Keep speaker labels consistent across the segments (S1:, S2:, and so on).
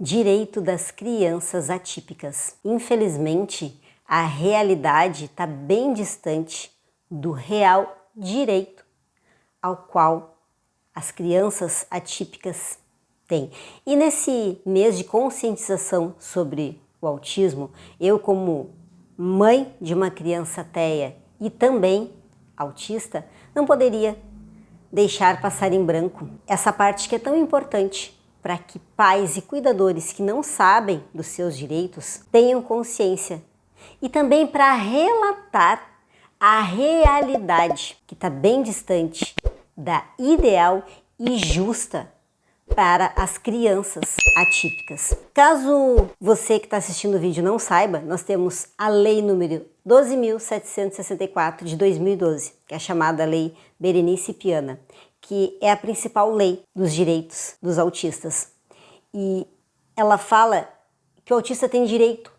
S1: Direito das crianças atípicas. Infelizmente, a realidade está bem distante do real direito ao qual as crianças atípicas têm. E nesse mês de conscientização sobre o autismo, eu, como mãe de uma criança TEA e também autista, não poderia deixar passar em branco essa parte que é tão importante para que pais e cuidadores que não sabem dos seus direitos tenham consciência e também para relatar a realidade que está bem distante da ideal e justa para as crianças atípicas. Caso você que está assistindo o vídeo não saiba, nós temos a lei número 12.764 de 2012, que é a chamada Lei Berenice Piana, que é a principal lei dos direitos dos autistas. E ela fala que o autista tem direito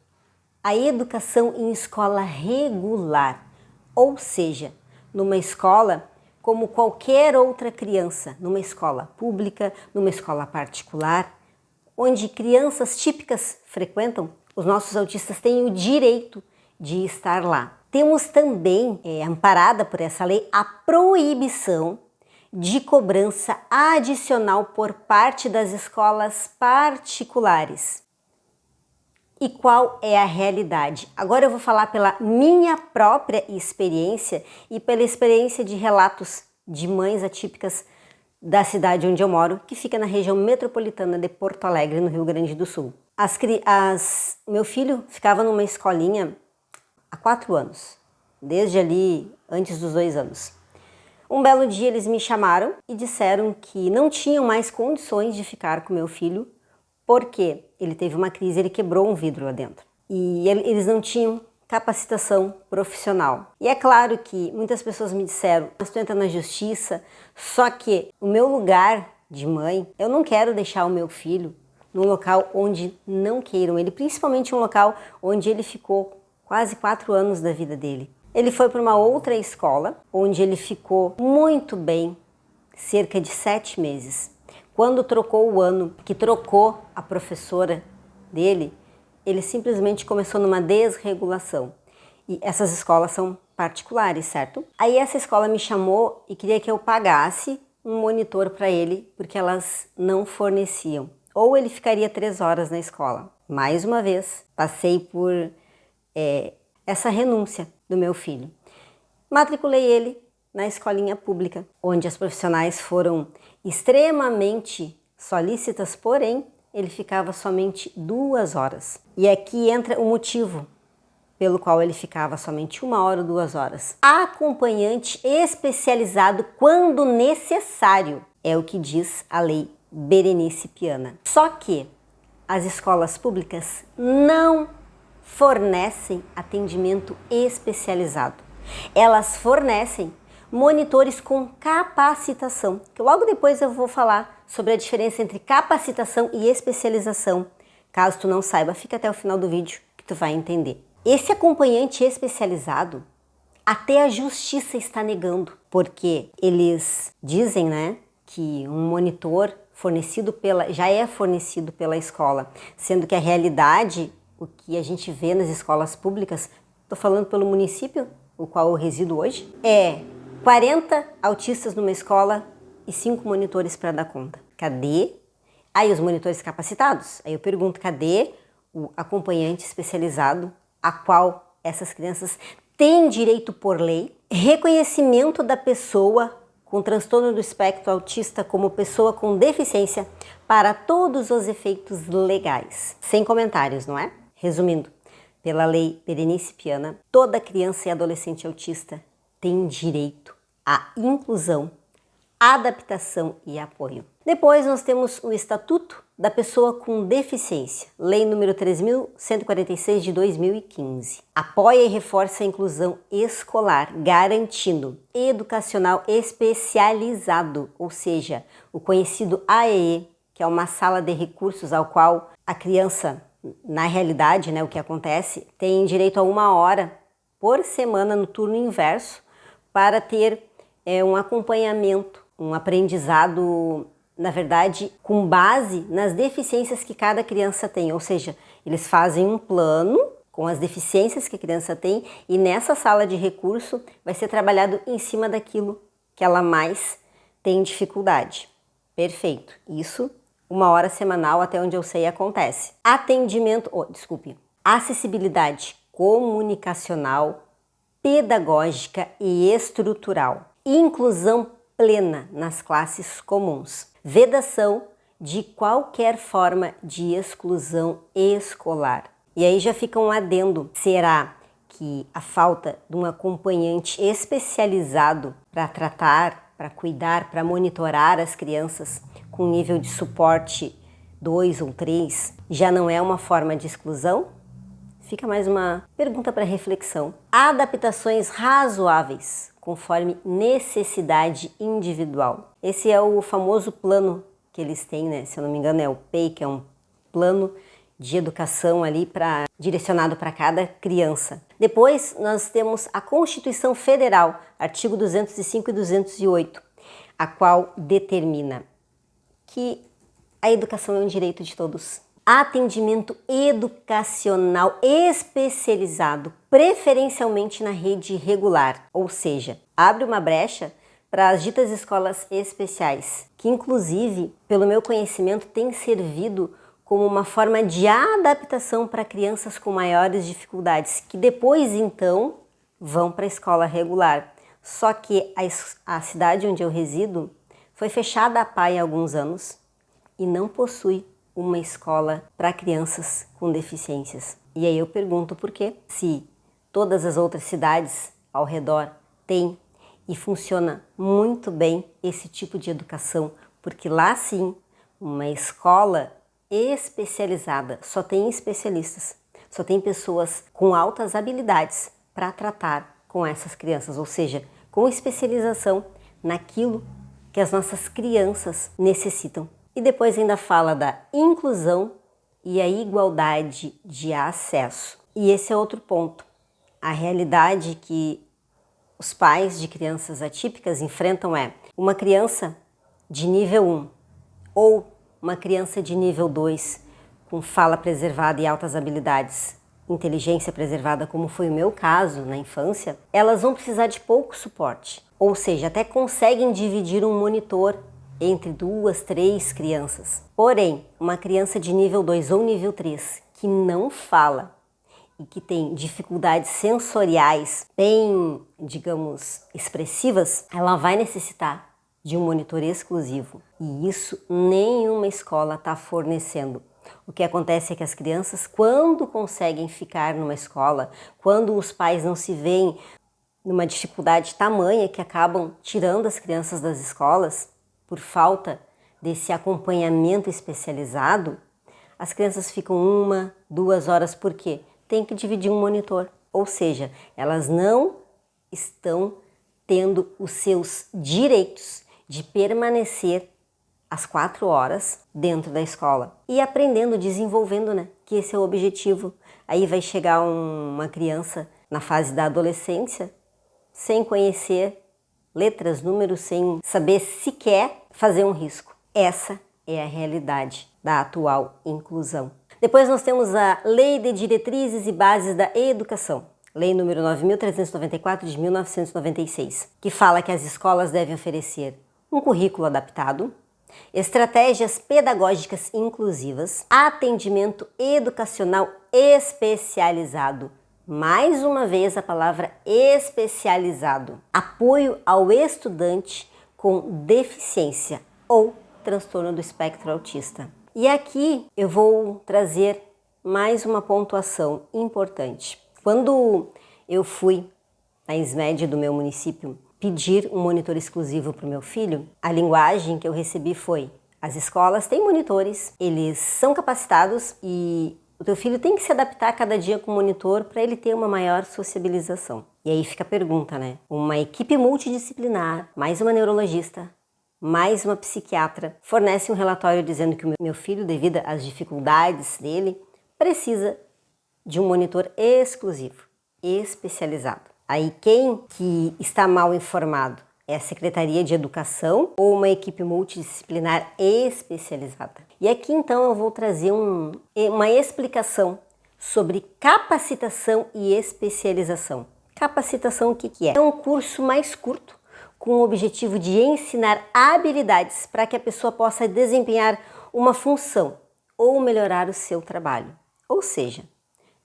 S1: à educação em escola regular, ou seja, numa escola como qualquer outra criança, numa escola pública, numa escola particular, onde crianças típicas frequentam, os nossos autistas têm o direito de estar lá. Temos também, amparada por essa lei, a proibição de cobrança adicional por parte das escolas particulares. E qual é a realidade? Agora eu vou falar pela minha própria experiência e pela experiência de relatos de mães atípicas da cidade onde eu moro, que fica na região metropolitana de Porto Alegre, no Rio Grande do Sul. Meu filho ficava numa escolinha há 4 anos, desde ali antes dos 2 anos. Um belo dia eles me chamaram e disseram que não tinham mais condições de ficar com meu filho porque ele teve uma crise, ele quebrou um vidro lá dentro. E eles não tinham capacitação profissional. E é claro que muitas pessoas me disseram, mas tu entra na justiça, só que o meu lugar de mãe, eu não quero deixar o meu filho num local onde não queiram ele, principalmente um local onde ele ficou quase 4 anos da vida dele. Ele foi para uma outra escola, onde ele ficou muito bem, cerca de 7 meses. Quando trocou o ano, que trocou a professora dele, ele simplesmente começou numa desregulação. E essas escolas são particulares, certo? Aí essa escola me chamou e queria que eu pagasse um monitor para ele, porque elas não forneciam. Ou ele ficaria 3 horas na escola. Mais uma vez, passei por essa renúncia do meu filho. Matriculei ele na escolinha pública, onde as profissionais foram extremamente solícitas, porém ele ficava somente 2 horas. E aqui entra o motivo pelo qual ele ficava somente 1 hora ou 2 horas. Acompanhante especializado quando necessário, é o que diz a lei Berenice Piana. Só que as escolas públicas não fornecem atendimento especializado. Elas fornecem monitores com capacitação, que logo depois eu vou falar sobre a diferença entre capacitação e especialização. Caso tu não saiba, fica até o final do vídeo que tu vai entender. Esse acompanhante especializado, até a justiça está negando, porque eles dizem, que um monitor já é fornecido pela escola, sendo que a realidade, o que a gente vê nas escolas públicas, estou falando pelo município, o qual eu resido hoje, é 40 autistas numa escola e 5 monitores para dar conta. Cadê? Aí os monitores capacitados? Aí eu pergunto, cadê o acompanhante especializado a qual essas crianças têm direito por lei? Reconhecimento da pessoa com transtorno do espectro autista como pessoa com deficiência para todos os efeitos legais. Sem comentários, não é? Resumindo, pela lei Berenice Piana, toda criança e adolescente autista tem direito à inclusão, adaptação e apoio. Depois nós temos o Estatuto da Pessoa com Deficiência, Lei número 3.146 de 2015. Apoia e reforça a inclusão escolar, garantindo educacional especializado, ou seja, o conhecido AEE, que é uma sala de recursos ao qual a criança, na realidade, o que acontece, tem direito a 1 hora por semana no turno inverso para ter um acompanhamento, um aprendizado na verdade, com base nas deficiências que cada criança tem, ou seja, eles fazem um plano com as deficiências que a criança tem e nessa sala de recurso vai ser trabalhado em cima daquilo que ela mais tem dificuldade. Perfeito. Isso, 1 hora semanal, até onde eu sei, acontece. Acessibilidade comunicacional, pedagógica e estrutural. Inclusão plena nas classes comuns. Vedação de qualquer forma de exclusão escolar. E aí já fica um adendo. Será que a falta de um acompanhante especializado para tratar, para cuidar, para monitorar as crianças com nível de suporte 2 ou 3 já não é uma forma de exclusão? Fica mais uma pergunta para reflexão. Adaptações razoáveis, conforme necessidade individual. Esse é o famoso plano que eles têm, né? Se eu não me engano é o PEI, que é um plano de educação ali direcionado para cada criança. Depois nós temos a Constituição Federal, artigo 205 e 208, a qual determina que a educação é um direito de todos. Atendimento educacional especializado, preferencialmente na rede regular, ou seja, abre uma brecha para as ditas escolas especiais, que inclusive, pelo meu conhecimento, tem servido como uma forma de adaptação para crianças com maiores dificuldades, que depois então vão para a escola regular. Só que a cidade onde eu resido foi fechada há alguns anos e não possui uma escola para crianças com deficiências. E aí eu pergunto por quê? Se todas as outras cidades ao redor têm e funciona muito bem esse tipo de educação, porque lá sim, uma escola especializada, só tem especialistas, só tem pessoas com altas habilidades para tratar com essas crianças, ou seja, com especialização naquilo que as nossas crianças necessitam. E depois ainda fala da inclusão e a igualdade de acesso. E esse é outro ponto. A realidade que os pais de crianças atípicas enfrentam é uma criança de nível 1 ou uma criança de nível 2 com fala preservada e altas habilidades, inteligência preservada, como foi o meu caso na infância, elas vão precisar de pouco suporte. Ou seja, até conseguem dividir um monitor entre 2, 3 crianças. Porém, uma criança de nível 2 ou nível 3 que não fala e que tem dificuldades sensoriais bem, digamos, expressivas, ela vai necessitar de um monitor exclusivo. E isso nenhuma escola está fornecendo. O que acontece é que as crianças, quando conseguem ficar numa escola, quando os pais não se veem numa dificuldade tamanha que acabam tirando as crianças das escolas, por falta desse acompanhamento especializado, as crianças ficam 1, 2 horas, por quê? Tem que dividir um monitor, ou seja, elas não estão tendo os seus direitos de permanecer às 4 horas dentro da escola e aprendendo, desenvolvendo, né? Que esse é o objetivo. Aí vai chegar uma criança na fase da adolescência sem conhecer letras, números, sem saber sequer fazer um risco. Essa é a realidade da atual inclusão. Depois nós temos a Lei de Diretrizes e Bases da Educação, Lei número 9.394 de 1996, que fala que as escolas devem oferecer um currículo adaptado, estratégias pedagógicas inclusivas, atendimento educacional especializado, mais uma vez a palavra especializado, apoio ao estudante com deficiência ou transtorno do espectro autista. E aqui eu vou trazer mais uma pontuação importante. Quando eu fui na SMED do meu município pedir um monitor exclusivo para o meu filho, a linguagem que eu recebi foi: as escolas têm monitores, eles são capacitados e o teu filho tem que se adaptar cada dia com o monitor para ele ter uma maior sociabilização. E aí fica a pergunta, né? Uma equipe multidisciplinar, mais uma neurologista, mais uma psiquiatra, fornece um relatório dizendo que o meu filho, devido às dificuldades dele, precisa de um monitor exclusivo, especializado. Aí quem que está mal informado é a Secretaria de Educação ou uma equipe multidisciplinar especializada. E aqui então eu vou trazer uma explicação sobre capacitação e especialização. Capacitação, o que é? É um curso mais curto com o objetivo de ensinar habilidades para que a pessoa possa desempenhar uma função ou melhorar o seu trabalho. Ou seja,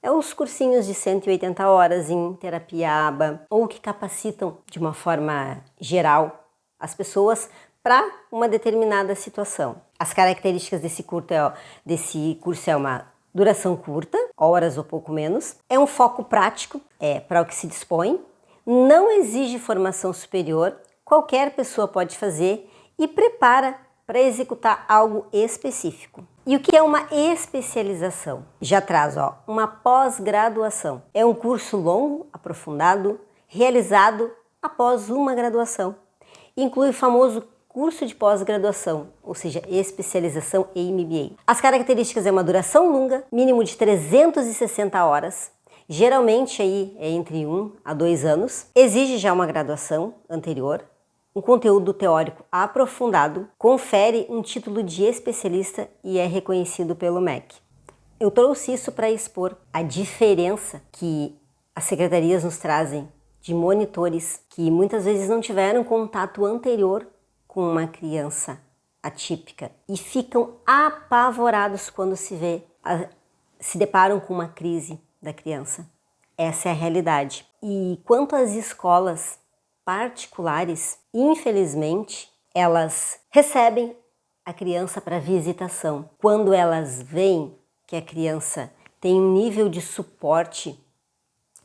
S1: é os cursinhos de 180 horas em terapia ABA ou que capacitam de uma forma geral as pessoas para uma determinada situação. As características desse curso é uma duração curta, horas ou pouco menos, é um foco prático, para o que se dispõe, não exige formação superior, qualquer pessoa pode fazer e prepara para executar algo específico. E o que é uma especialização? Já traz uma pós-graduação. É um curso longo, aprofundado, realizado após uma graduação. Inclui o famoso curso de pós-graduação, ou seja, especialização e MBA. As características é uma duração longa, mínimo de 360 horas, geralmente aí é entre 1 a 2 anos, exige já uma graduação anterior, um conteúdo teórico aprofundado, confere um título de especialista e é reconhecido pelo MEC. Eu trouxe isso para expor a diferença que as secretarias nos trazem de monitores que muitas vezes não tiveram contato anterior com uma criança atípica e ficam apavorados quando se deparam com uma crise da criança. Essa é a realidade. E quanto às escolas particulares, infelizmente, elas recebem a criança para visitação. Quando elas veem que a criança tem um nível de suporte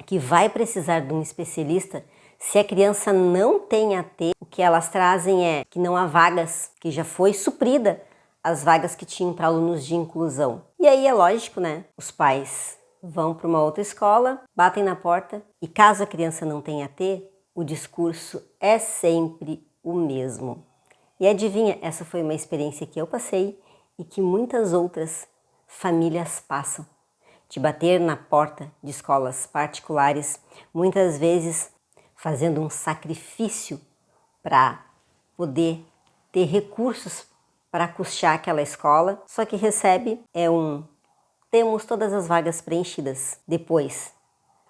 S1: que vai precisar de um especialista, se a criança não tem AT, o que elas trazem é que não há vagas, que já foi suprida as vagas que tinham para alunos de inclusão. E aí é lógico, né? Os pais vão para uma outra escola, batem na porta e caso a criança não tenha AT, o discurso é sempre o mesmo. E adivinha, essa foi uma experiência que eu passei e que muitas outras famílias passam. De bater na porta de escolas particulares, muitas vezes fazendo um sacrifício para poder ter recursos para custear aquela escola, só que recebe temos todas as vagas preenchidas depois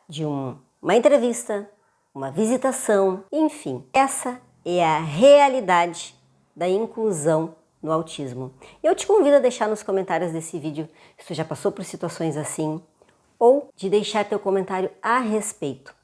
S1: de uma entrevista, uma visitação, enfim. Essa é a realidade da inclusão no autismo. Eu te convido a deixar nos comentários desse vídeo se tu já passou por situações assim ou de deixar teu comentário a respeito.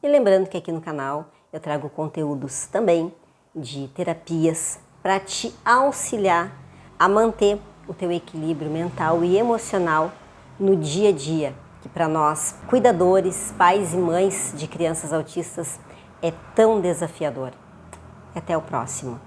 S1: E lembrando que aqui no canal eu trago conteúdos também de terapias para te auxiliar a manter o teu equilíbrio mental e emocional no dia a dia, que para nós, cuidadores, pais e mães de crianças autistas, é tão desafiador. Até o próximo.